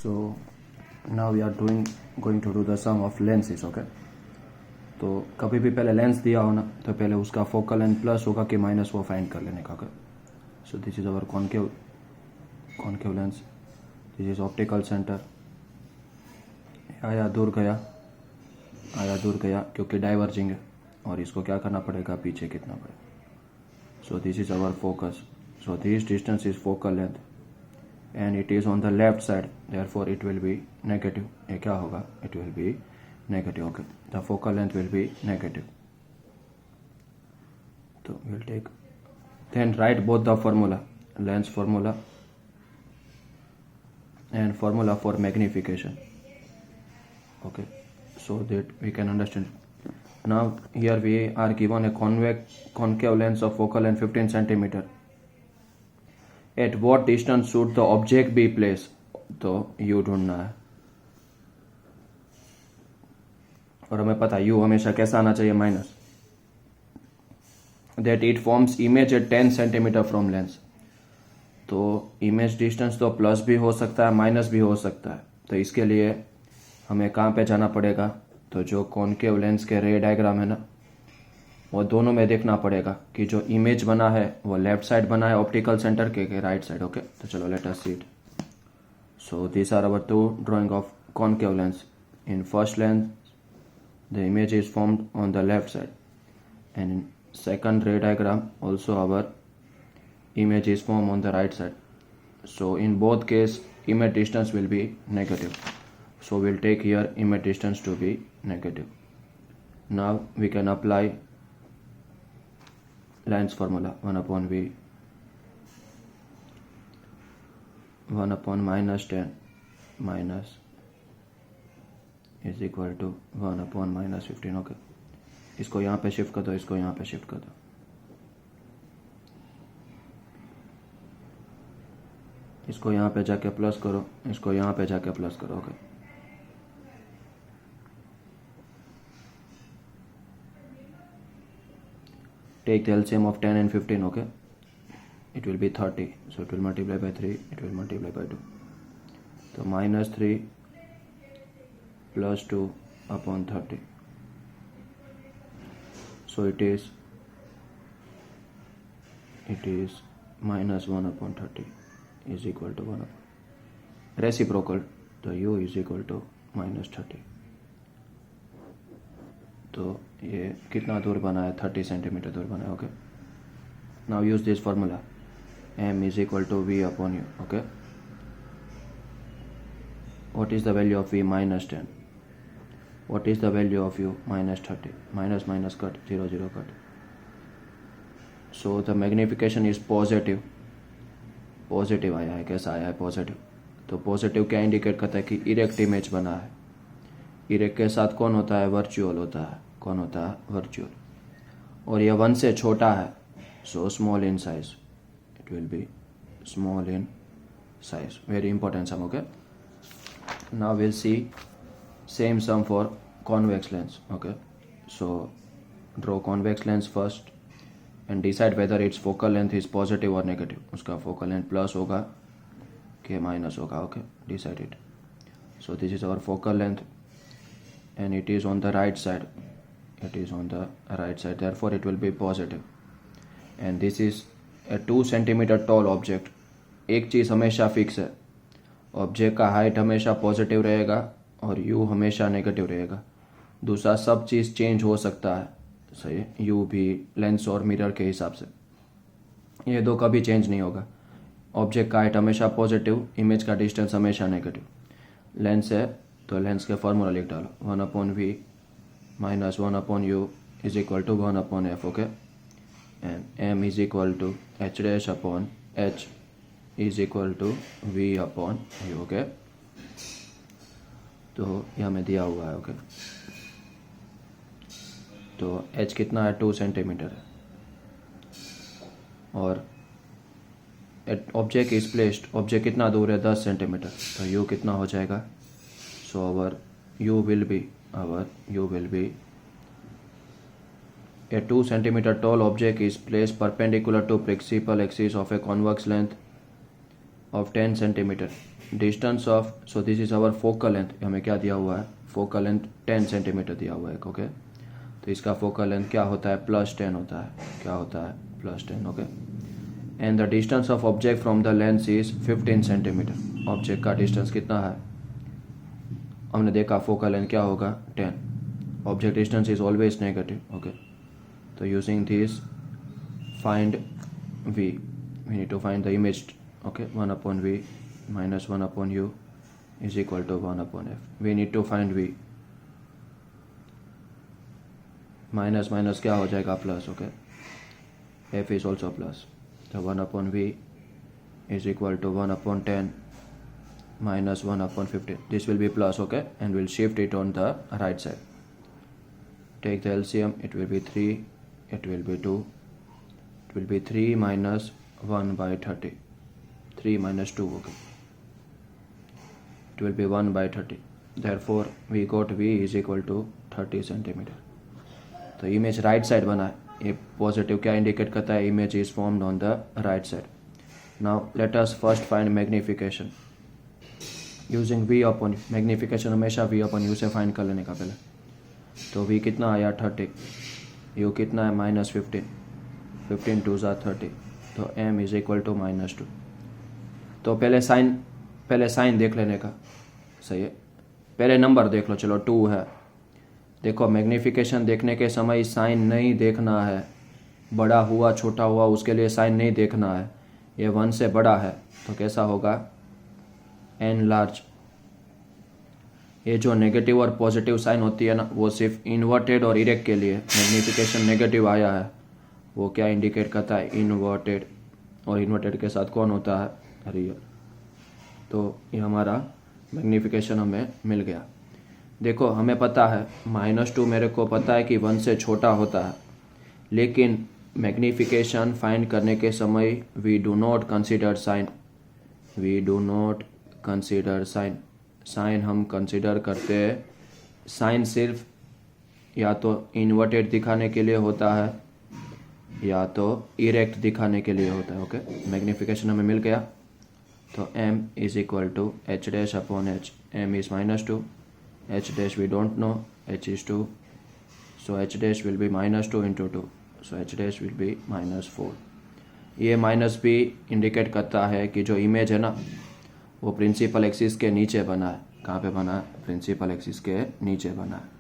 So now we are going to do the sum of lenses. Okay, तो कभी भी पहले लेंस दिया हो ना तो पहले उसका फोकल लेंथ प्लस होगा कि माइनस वो फाइंड कर लेने का. सो this is our concave lens. This is optical centre. आया दूर गया क्योंकि डाइवर्जिंग है और इसको क्या करना पड़ेगा, पीछे कितना पड़ेगा. सो this is our focus. So this distance is focal length and it is on the left side, therefore it will be negative. ये क्या होगा, it will be negative. Okay, the focal length will be negative. So we'll take, then write both the formula, lens formula and formula for magnification. Okay, so that we can understand. Now here we are given a concave lens of focal length 15 centimeter. At what distance should the object be placed? तो u ढूंढना है और हमें पता है u हमेशा कैसा आना चाहिए, minus. That it forms image at 10 centimeter from lens. तो इमेज डिस्टेंस तो प्लस भी हो सकता है माइनस भी हो सकता है. तो इसके लिए हमें कहाँ पे जाना पड़ेगा, तो जो कॉनकेव लेंस के रे डायग्राम है ना वो दोनों में देखना पड़ेगा कि जो इमेज बना है वो लेफ्ट साइड बना है ऑप्टिकल सेंटर के राइट साइड. ओके, तो चलो let us see it. So this are our two drawing of concave lens. In first lens the image is formed on the left side and in second ray diagram also our image is formed on the right side. So in both case image distance will be negative. So we'll take here image distance to be negative. Now we can apply lens formula. 1 upon v 1 upon minus 10 minus is equal to 1 upon minus 15. Okay, इसको यहाँ पे shift कर दो, इसको यहाँ पे shift कर दो. इसको यहाँ पे जाके प्लस करो, इसको यहाँ पे जाके प्लस करो. Okay, take the LCM of 10 and 15. Okay, it will be 30, so it will multiply by 3, it will multiply by 2. So minus 3 plus 2 upon 30. So it is minus 1 upon 30 is equal to 1 upon reciprocal, तो u is equal to minus 30. तो ये कितना दूर बना है, 30 centimetre दूर बना है. Okay, now use this formula, m is equal to v upon u. Okay, what is the value of v? minus 10. What is the value of u? minus 30. Minus minus cut, 0 0 cut. So the magnification is positive. Positive आया है. कैसा आया है, positive. तो positive क्या indicate करता है कि इरेक्ट इमेज बना है. इरेक्ट के साथ कौन होता है, वर्चुअल होता है. कौन होता है, वर्चुअल. और ये 1 से छोटा है, so small in size, it will be small in size. Very important sum. Okay, now will see same sum for convex lens. Okay, so draw convex lens first and decide whether its focal length is positive or negative. उसका focal length plus होगा कि minus होगा. Okay, decide it. So this is our focal length and it is on the right side. It is on the right side, therefore it will be positive. And this is a 2 centimeter tall object. एक चीज़ हमेशा fix है, object का height हमेशा positive रहेगा और u हमेशा negative रहेगा. दूसरा सब चीज़ चेंज हो सकता है, सही, यू भी लेंस और मिरर के हिसाब से. ये दो कभी चेंज नहीं होगा. ऑब्जेक्ट का हाइट हमेशा पॉजिटिव, इमेज का डिस्टेंस हमेशा नेगेटिव. लेंस है तो लेंस के फॉर्मूला लिख डालो, 1 upon v minus 1 upon u is equal to 1 upon f. Okay, and m is equal to h dash upon h is equal to v upon u. Okay, तो ये हमें दिया हुआ है. ओके, तो h कितना है, 2 सेंटीमीटर है और ऑब्जेक्ट इज प्लेस्ड, ऑब्जेक्ट कितना दूर है, 10 सेंटीमीटर. तो u कितना हो जाएगा, so our u will be a 2 centimeter tall object is placed perpendicular to principal axis of a convex length of 10 centimeter distance of, so this is our focal length, हमें क्या दिया हुआ है, focal length 10 centimetre दिया हुआ है, okay. तो इसका फोकल लेंथ क्या होता है, +10 होता है, क्या होता है, +10, okay. And the distance of object from the lens is 15 centimetre, object का डिस्टेंस कितना है, हमने देखा फोकल लेंथ क्या होगा 10, object distance is always negative, okay. तो using this find v, we need to find the image, okay, 1/v minus 1/u is equal to 1/f. We need to find v, minus minus क्या हो जाएगा plus, okay, f is also plus, तो 1/v is equal to 1/10 minus 1/15, this will be plus, okay, and we'll shift it on the right side. Take the LCM, it will be 3, it will be 2, it will be 3 minus 1/30, 3 minus 2, okay, it will be 1/30, therefore we got v is equal to 30 centimetre. तो image right side बना है, ये positive क्या indicate करता है, image is formed on the right side. Now let us first find magnification using v upon, magnification हमेशा v upon u से find कर लेने का पहले। तो v कितना आया 30, u कितना है -15, 15 2 30, तो m इज इक्वल टू -2। तो पहले साइन देख लेने का, सही है, पहले नंबर देख लो, चलो 2 है। देखो मैग्नीफिकेशन देखने के समय साइन नहीं देखना है, बड़ा हुआ छोटा हुआ उसके लिए साइन नहीं देखना है, ये 1 से बड़ा है तो कैसा होगा, n लार्ज। ये जो नेगेटिव और पॉजिटिव साइन होती है ना, वो सिर्फ इन्वर्टेड और इरेक्ट के लिए, मैग्नीफिकेशन नेगेटिव आया है वो क्या इंडिकेट करता है, इन्वर्टेड, और इन्वर्टेड के साथ कौन होता है, रियल। तो ये हमारा मैग्नीफिकेशन हमें मिल गया। देखो हमें पता है -2 मेरे को पता है कि 1 से छोटा होता है, लेकिन मैग्नीफिकेशन फाइंड करने के समय we do not consider sign, we do not consider sign, sign हम कंसीडर करते हैं, साइन सिर्फ या तो इन्वर्टेड दिखाने के लिए होता है या तो इरेक्ट दिखाने के लिए होता है, ओके। मैग्नीफिकेशन हमें मिल गया, तो m is equal to h' upon h, m is -2, h' we don't know, h is 2, so h' will be -2 into 2, so h' will be -4। ये माइनस भी इंडिकेट करता है कि जो इमेज है ना वो प्रिंसिपल एक्सिस के नीचे बना है, कहाँ पे बना है, प्रिंसिपल एक्सिस के नीचे बना है।